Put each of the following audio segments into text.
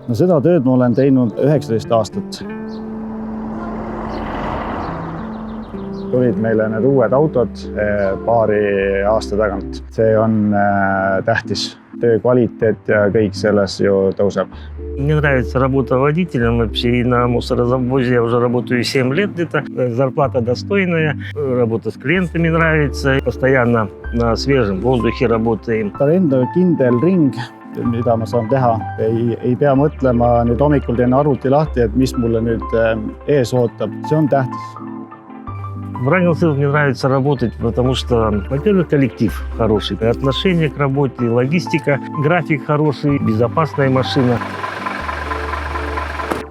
no seda tööd ma olen teinud 19 aastat. Tulid meile need uued autod paari aasta tagant. See on tähtis. Töö kvaliteet ja kõik selles ju tõuseb. Мне нравится работа водителем. Вообще и на мусорозавозе я уже работаю 7 лет где-то. Зарплата достойная, работа с клиентами нравится. Постоянно на свежем воздухе работаем. Ta on enda kindel ring, mida ma saan teha. Ei pea mõtlema nüüd hommikul teen arvuti lahti, et mis mulle nüüd ees ootab. See on tähtis. В Ранилцевых мне нравится работать, потому что, во-первых, коллектив хороший, отношение к работе, логистика, график хороший, безопасная машина.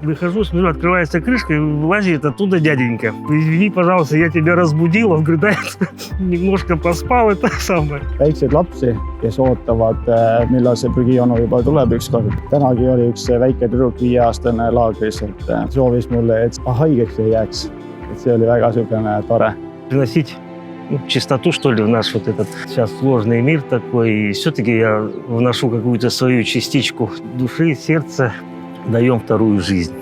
Выхожу, смотрю, открывается крышка, и вылазит оттуда дяденька. Извини, пожалуйста, я тебя разбудил. Он говорит, да, немножко поспал, это самое. Väikseid lapsi, kes ootavad, millal see prügijonu juba tuleb ükskord. Tänagi oli üks väike tüdruk 5-aastane laagris, et soovis mulle, et haigeks ei jääks. Et see oli väga sügane tore. Приносить чистоту, что ли, в наш вот этот сейчас сложный мир такой. И все-таки я вношу какую-то свою частичку души, сердца, даем вторую жизнь.